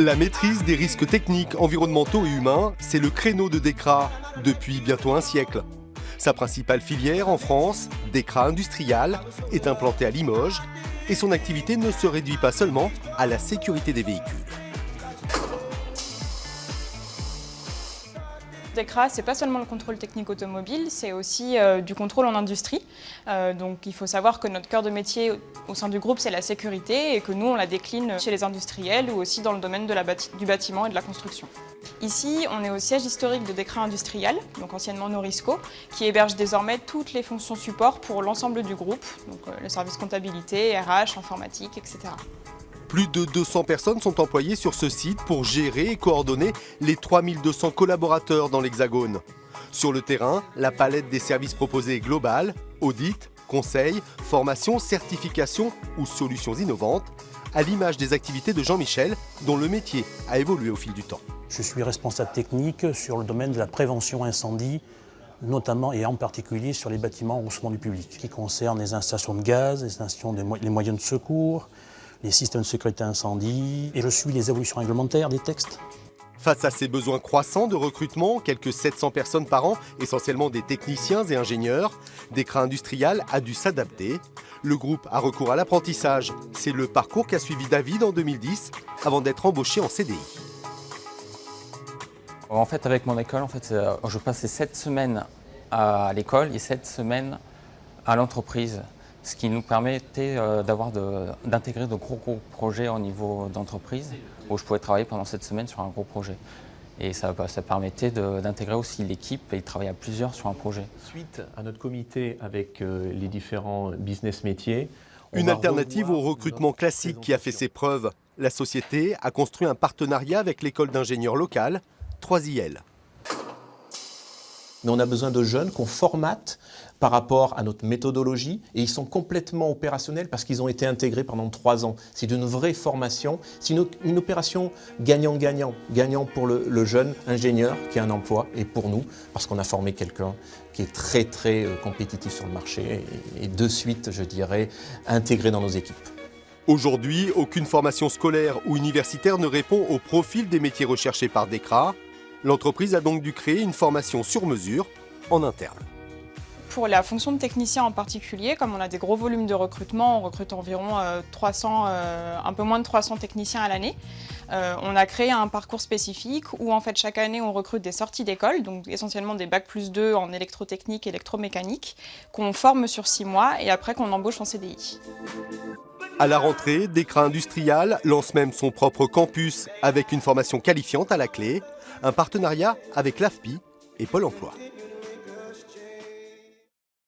La maîtrise des risques techniques, environnementaux et humains, c'est le créneau de DECRA depuis bientôt un siècle. Sa principale filière en France, DECRA Industrial, est implantée à Limoges et son activité ne se réduit pas seulement à la sécurité des véhicules. DECRA, c'est pas seulement le contrôle technique automobile, c'est aussi du contrôle en industrie. Donc il faut savoir que notre cœur de métier au sein du groupe, c'est la sécurité et que nous, on la décline chez les industriels ou aussi dans le domaine du bâtiment et de la construction. Ici, on est au siège historique de DECRA Industrial, donc anciennement Norisco, qui héberge désormais toutes les fonctions support pour l'ensemble du groupe, donc le service comptabilité, RH, informatique, etc. Plus de 200 personnes sont employées sur ce site pour gérer et coordonner les 3200 collaborateurs dans l'Hexagone. Sur le terrain, la palette des services proposés est globale, audit, conseil, formation, certification ou solutions innovantes, à l'image des activités de Jean-Michel, dont le métier a évolué au fil du temps. Je suis responsable technique sur le domaine de la prévention incendie, notamment et en particulier sur les bâtiments au recevement du public, qui concerne les installations de gaz, les moyens de secours, les systèmes de sécurité incendie, et je suis les évolutions réglementaires des textes. Face à ces besoins croissants de recrutement, quelques 700 personnes par an, essentiellement des techniciens et ingénieurs, DECRA Industrial a dû s'adapter. Le groupe a recours à l'apprentissage. C'est le parcours qu'a suivi David en 2010, avant d'être embauché en CDI. En fait, avec mon école, je passais 7 semaines à l'école et 7 semaines à l'entreprise, ce qui nous permettait d'intégrer de gros projets au niveau d'entreprise, où je pouvais travailler pendant 7 semaines sur un gros projet. Et ça permettait d'intégrer aussi l'équipe et de travailler à plusieurs sur un projet. Suite à notre comité avec les différents business métiers, une alternative au recrutement classique qui a fait ses preuves. La société a construit un partenariat avec l'école d'ingénieurs locale, 3IL. Mais on a besoin de jeunes qu'on formate par rapport à notre méthodologie et ils sont complètement opérationnels parce qu'ils ont été intégrés pendant 3 ans. C'est une vraie formation, c'est une opération gagnant-gagnant. Gagnant pour le jeune ingénieur qui a un emploi et pour nous parce qu'on a formé quelqu'un qui est très compétitif sur le marché et de suite, je dirais, intégré dans nos équipes. Aujourd'hui, aucune formation scolaire ou universitaire ne répond au profil des métiers recherchés par DECRA. L'entreprise a donc dû créer une formation sur mesure en interne. Pour la fonction de technicien en particulier, comme on a des gros volumes de recrutement, on recrute environ un peu moins de 300 techniciens à l'année. On a créé un parcours spécifique où en fait chaque année on recrute des sorties d'école, donc essentiellement des bac+2 en électrotechnique et électromécanique, qu'on forme sur 6 mois et après qu'on embauche en CDI. À la rentrée, DECRA Industrial lance même son propre campus avec une formation qualifiante à la clé, un partenariat avec l'AFPI et Pôle emploi.